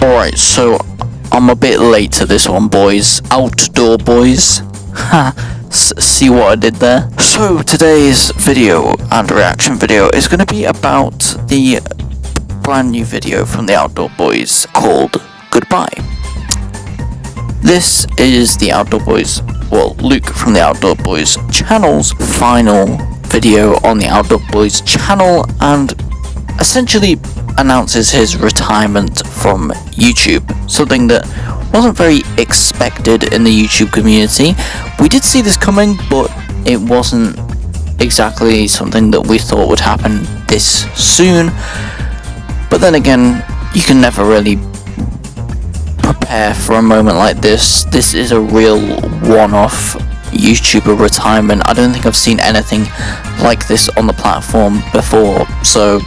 Alright, so I'm a bit late to this one, boys. Outdoor boys. Ha, see what I did there? So today's video and reaction video is going to be about the brand new video from the Outdoor Boys called Goodbye. This is the Outdoor Boys, well, Luke from the Outdoor Boys channel's final video on the Outdoor Boys channel, and essentially announces his retirement from YouTube, something that wasn't very expected in the YouTube community. We did see this coming, but it wasn't exactly something that we thought would happen this soon. But then again, you can never really prepare for a moment like this. This is a real one-off YouTuber retirement. I don't think I've seen anything like this on the platform before, so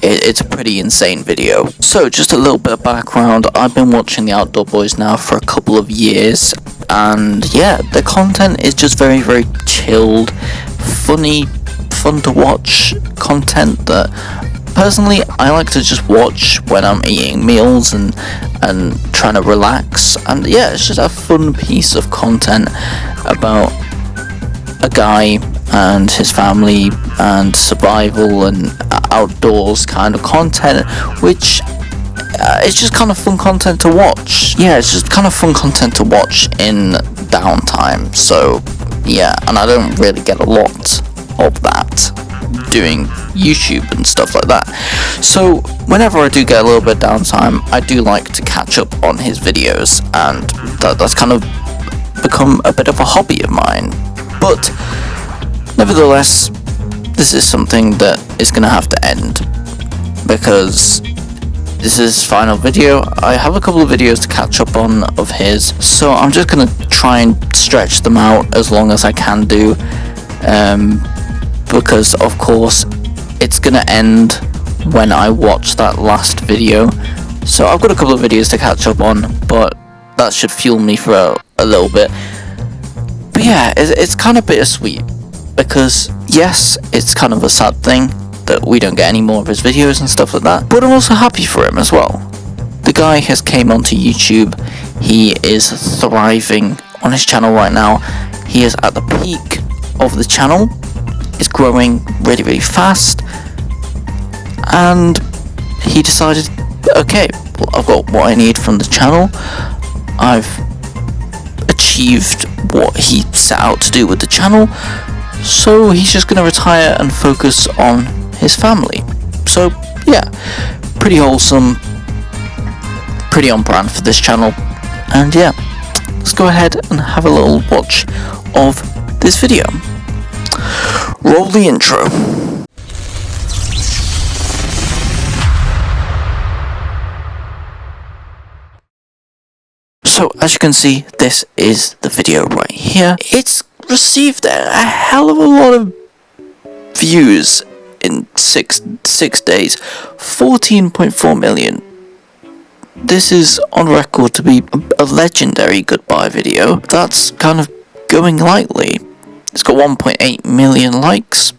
it's a pretty insane video. So just a little bit of background, I've been watching the Outdoor Boys now for a couple of years, and yeah, the content is just very, very chilled, funny, fun to watch content that personally I like to just watch when I'm eating meals and trying to relax. And yeah, it's just a fun piece of content about a guy and his family and survival and outdoors kind of content, which it's just kind of fun content to watch. Yeah, it's just kind of fun content to watch in downtime. So yeah, and I don't really get a lot of that doing YouTube and stuff like that. So whenever I do get a little bit of downtime, I do like to catch up on his videos, and that's kind of become a bit of a hobby of mine. But nevertheless, this is something that is going to have to end, because this is his final video. I have a couple of videos to catch up on of his, so I'm just going to try and stretch them out as long as I can do, because of course it's going to end when I watch that last video. So I've got a couple of videos to catch up on, but that should fuel me for a little bit. But yeah, it's kind of bittersweet, because yes, it's kind of a sad thing that we don't get any more of his videos and stuff like that, but I'm also happy for him as well. The guy has came onto YouTube, he is thriving on his channel right now, he is at the peak of the channel, is growing really, really fast, and he decided, okay, well, I've got what I need from the channel, I've achieved what he set out to do with the channel, so he's just going to retire and focus on his family. So yeah, pretty wholesome, pretty on brand for this channel. And yeah, let's go ahead and have a little watch of this video. Roll the intro. So as you can see, this is the video right here. It's received a hell of a lot of views in six days. 14.4 million. This is on record to be a legendary goodbye video. That's kind of going lightly. It's got 1.8 million likes,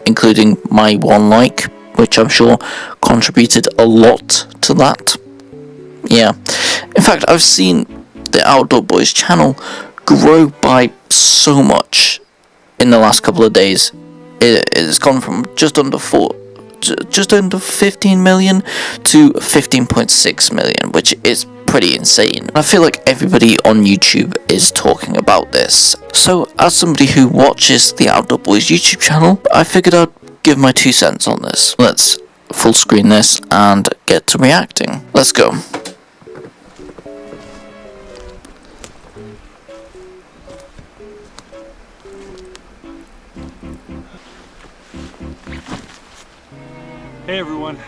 including my one like, which I'm sure contributed a lot to that. Yeah, in fact, I've seen the Outdoor Boys channel grow by so much in the last couple of days. It's gone from just under 15 million to 15.6 million, which is pretty insane. I feel like everybody on YouTube is talking about this. So as somebody who watches the Outdoor Boys YouTube channel, I figured I'd give my 2 cents on this. Let's full screen this and get to reacting. Let's go. Hey everyone,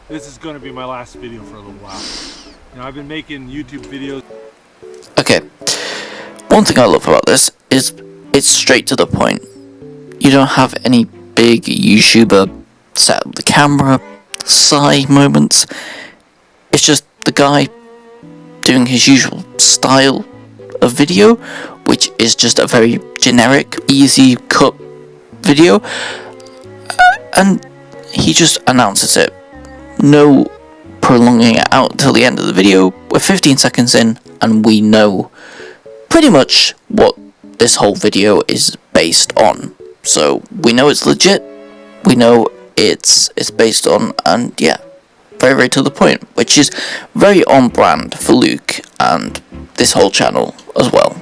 this is going to be my last video for a little while. You know, I've been making YouTube videos. Okay, one thing I love about this is it's straight to the point. You don't have any big YouTuber set up the camera, sigh moments. It's just the guy doing his usual style of video, which is just a very generic, easy cut video, and he just announces it. No prolonging it out till the end of the video. We're 15 seconds in and we know pretty much what this whole video is based on. So we know it's legit, we know it's based on, and yeah, very, very to the point, which is very on brand for Luke and this whole channel as well.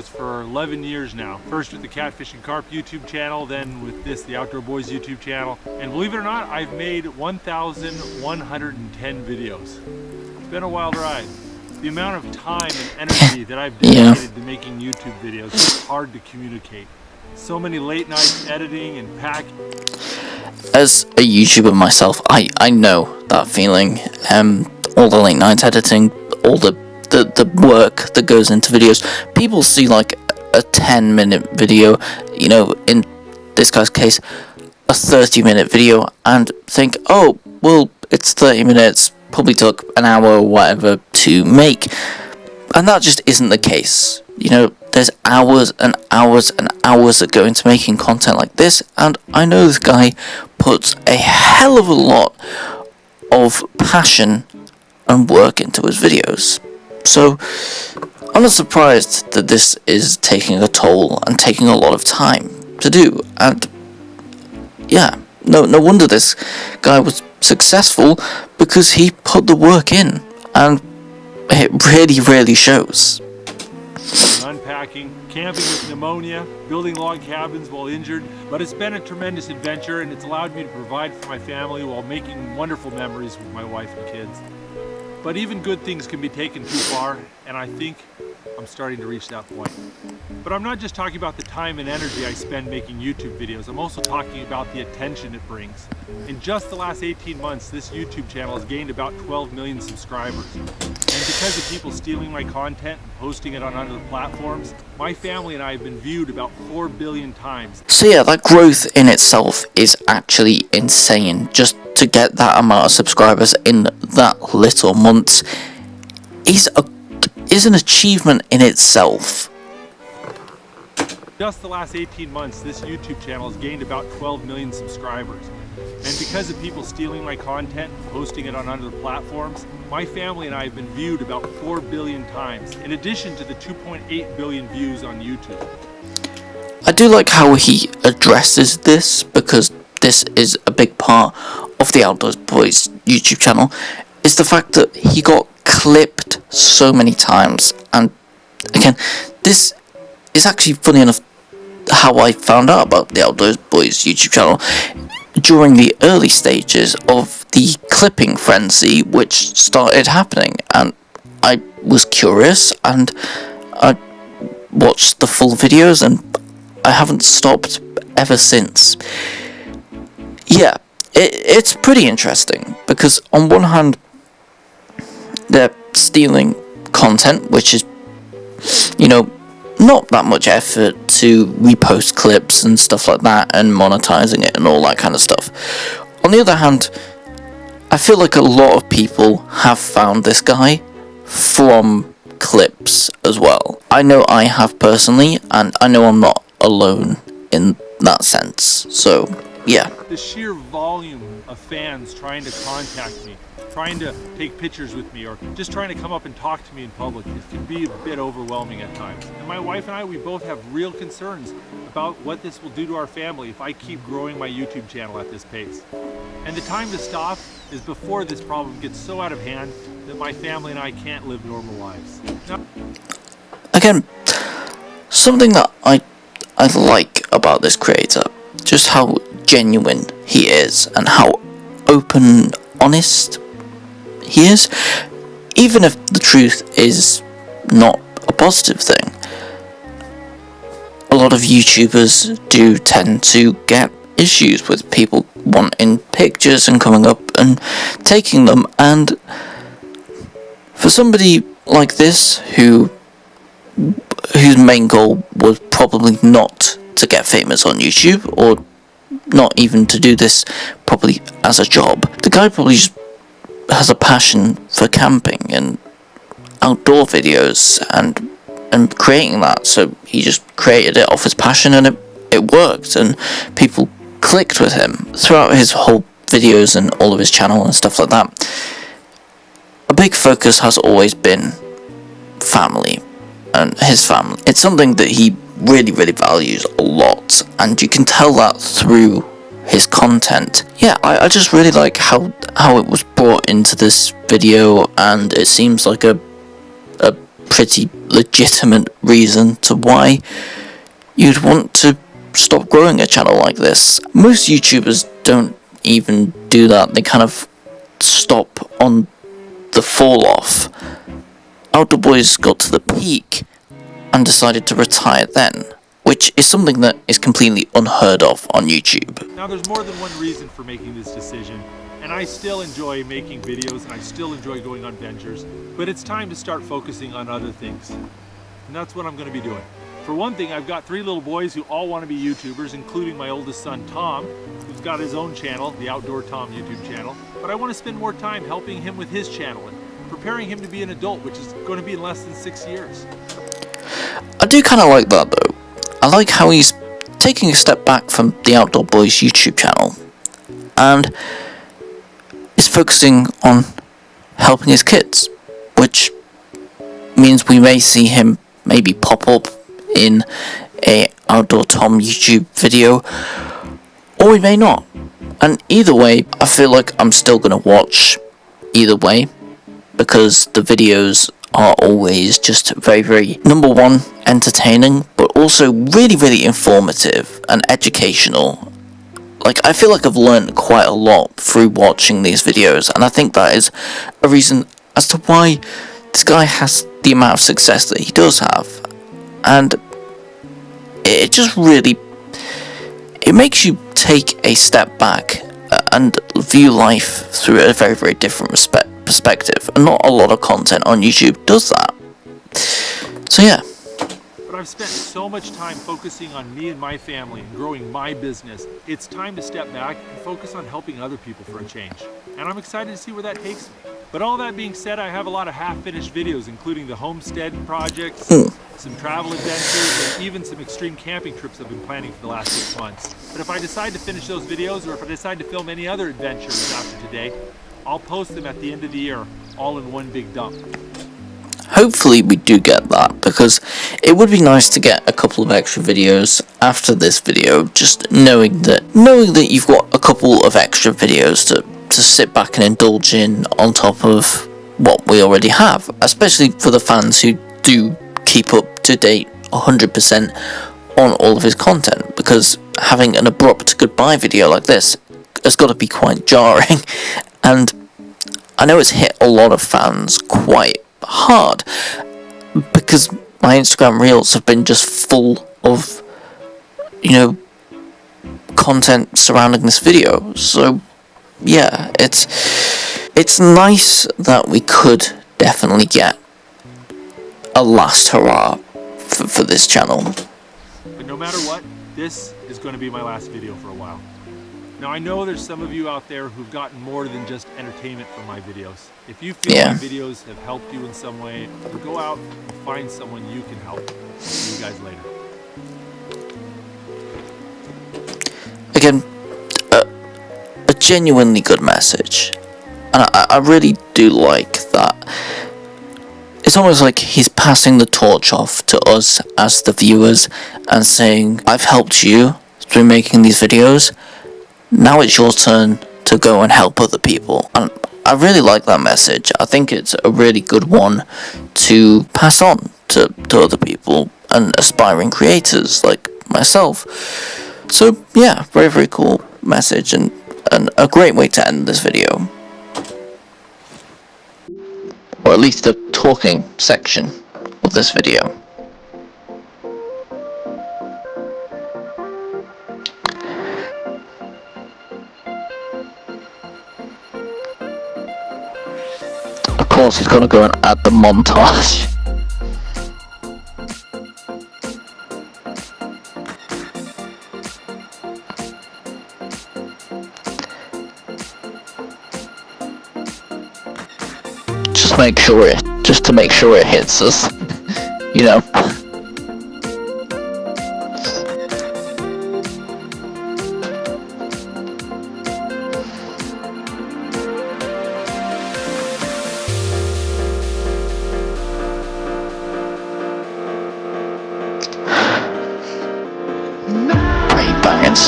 For 11 years now. First with the Catfish and Carp YouTube channel, then with this, the Outdoor Boys YouTube channel. And believe it or not, I've made 1,110 videos. It's been a wild ride. The amount of time and energy that I've dedicated to making YouTube videos is hard to communicate. So many late nights editing and packing. As a YouTuber myself, I know that feeling. All the late nights editing, all the work that goes into videos. People see like a 10-minute video, you know, in this guy's case, a 30-minute video, and think, oh, well, it's 30 minutes, probably took an hour or whatever to make. And that just isn't the case. You know, there's hours and hours and hours that go into making content like this, and I know this guy puts a hell of a lot of passion and work into his videos. So I'm not surprised that this is taking a toll and taking a lot of time to do, and yeah, no wonder this guy was successful, because he put the work in, and it really shows. Unpacking, camping with pneumonia, building log cabins while injured, but it's been a tremendous adventure, and it's allowed me to provide for my family while making wonderful memories with my wife and kids. But even good things can be taken too far, and I think I'm starting to reach that point. But I'm not just talking about the time and energy I spend making YouTube videos, I'm also talking about the attention it brings. In just the last 18 months, this YouTube channel has gained about 12 million subscribers. And because of people stealing my content and posting it on other platforms, my family and I have been viewed about 4 billion times. So yeah, that growth in itself is actually insane. Just to get that amount of subscribers in that little months is an achievement in itself. Just the last 18 months, this YouTube channel has gained about 12 million subscribers. And because of people stealing my content and posting it on other platforms, my family and I have been viewed about 4 billion times, in addition to the 2.8 billion views on YouTube. I do like how he addresses this, because this is a big part of the Outdoor Boys YouTube channel, is the fact that he got clipped so many times. And again, this is actually funny enough how I found out about the Outdoor Boys YouTube channel. During the early stages of the clipping frenzy which started happening, and I was curious and I watched the full videos, and I haven't stopped ever since. Yeah, it's pretty interesting, because on one hand they're stealing content, which is, you know, not that much effort to repost clips and stuff like that and monetizing it and all that kind of stuff. On the other hand, I feel like a lot of people have found this guy from clips as well. I know I have personally, and I know I'm not alone in that sense. So yeah. The sheer volume of fans trying to contact me, trying to take pictures with me, or just trying to come up and talk to me in public, it can be a bit overwhelming at times. And my wife and I, we both have real concerns about what this will do to our family if I keep growing my YouTube channel at this pace. And the time to stop is before this problem gets so out of hand that my family and I can't live normal lives. Now, again, something that I like about this creator, just how genuine he is and how open, honest he is, even if the truth is not a positive thing. A lot of YouTubers do tend to get issues with people wanting pictures and coming up and taking them, and for somebody like this whose main goal was probably not to get famous on YouTube, or not even to do this probably as a job, the guy probably just has a passion for camping and outdoor videos and creating that, so he just created it off his passion, and it worked, and people clicked with him. Throughout his whole videos and all of his channel and stuff like that, a big focus has always been family and his family. It's something that he really values a lot, and you can tell that through his content. Yeah, I just really like how it was brought into this video, and it seems like a pretty legitimate reason to why you'd want to stop growing a channel like this. Most YouTubers don't even do that. They kind of stop on the fall off. Outdoor Boys got to the peak and decided to retire then, which is something that is completely unheard of on YouTube. Now there's more than one reason for making this decision, and I still enjoy making videos and I still enjoy going on ventures, but it's time to start focusing on other things. And that's what I'm going to be doing. For one thing, I've got 3 little boys who all want to be YouTubers, including my oldest son, Tom, who's got his own channel, the Outdoor Tom YouTube channel. But I want to spend more time helping him with his channel and preparing him to be an adult, which is going to be in less than 6 years. I do kind of like that though. I like how he's taking a step back from the Outdoor Boys YouTube channel and is focusing on helping his kids, which means we may see him maybe pop up in a Outdoor Tom YouTube video, or we may not. And either way, I feel like I'm still going to watch either way, because the videos are always just very, number one, entertaining, but also really informative and educational. Like, I feel like I've learned quite a lot through watching these videos, and I think that is a reason as to why this guy has the amount of success that he does have. And it just really, it makes you take a step back and view life through a very different perspective, and not a lot of content on YouTube does that. So yeah. But I've spent so much time focusing on me and my family and growing my business. It's time to step back and focus on helping other people for a change. And I'm excited to see where that takes me. But all that being said, I have a lot of half-finished videos, including the homestead projects, some travel adventures, and even some extreme camping trips I've been planning for the last 6 months. But if I decide to finish those videos, or if I decide to film any other adventures after today, I'll post them at the end of the year, all in one big dump. Hopefully we do get that, because it would be nice to get a couple of extra videos after this video, just knowing that you've got a couple of extra videos to sit back and indulge in on top of what we already have, especially for the fans who do keep up to date 100% on all of his content, because having an abrupt goodbye video like this has got to be quite jarring. And I know it's hit a lot of fans quite hard, because my Instagram reels have been just full of, content surrounding this video. So yeah, it's nice that we could definitely get a last hurrah for this channel. But no matter what, this is going to be my last video for a while. Now, I know there's some of you out there who've gotten more than just entertainment from my videos. If you feel my videos have helped you in some way, go out and find someone you can help. See you guys later. Again, a genuinely good message. And I really do like that. It's almost like he's passing the torch off to us as the viewers and saying, I've helped you through making these videos. Now it's your turn to go and help other people. And I really like that message. I think it's a really good one to pass on to other people and aspiring creators like myself. So yeah, very cool message, and a great way to end this video. Or at least the talking section of this video. Of course, he's gonna go and add the montage. Just to make sure it hits us,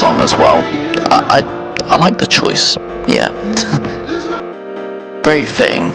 song as well. I like the choice. Yeah. Very fitting.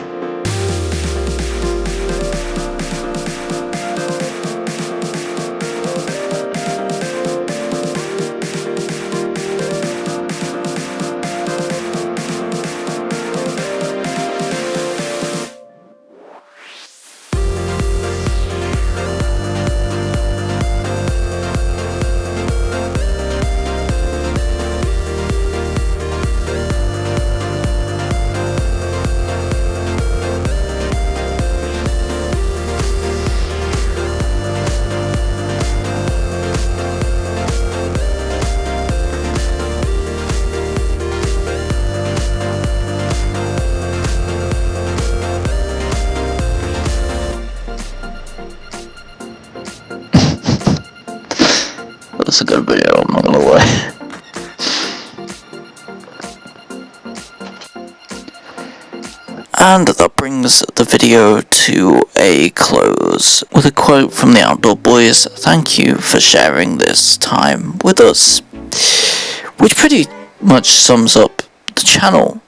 That's a good video, I'm not gonna lie. And that brings the video to a close with a quote from the Outdoor Boys. Thank you for sharing this time with us. Which pretty much sums up the channel,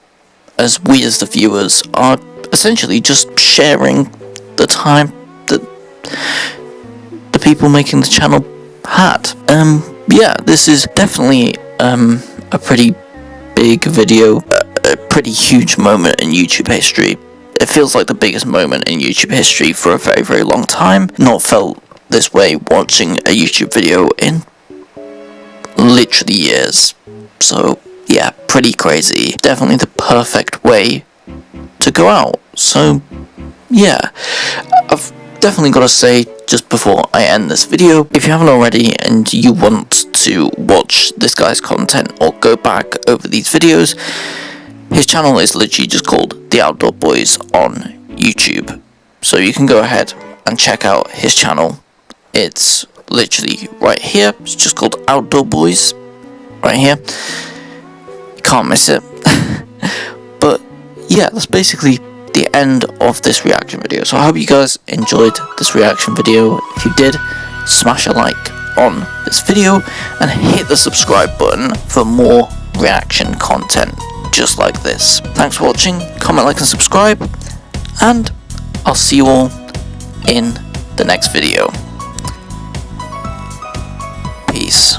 as we as the viewers are essentially just sharing the time that the people making the channel had. Yeah, this is definitely a pretty big video, a pretty huge moment in YouTube history. It feels like the biggest moment in YouTube history for a very, very long time. Not felt this way watching a YouTube video in literally years. So yeah, pretty crazy. Definitely the perfect way to go out. So yeah, I've definitely got to say, just before I end this video, if you haven't already and you want to watch this guy's content or go back over these videos, his channel is literally just called The Outdoor Boys on YouTube. So you can go ahead and check out his channel. It's literally right here. It's just called Outdoor Boys right here. You can't miss it. But yeah, that's basically the end of this reaction video. So I hope you guys enjoyed this reaction video. If you did, smash a like on this video and hit the subscribe button for more reaction content just like this. Thanks for watching, comment, like and subscribe, and I'll see you all in the next video. Peace.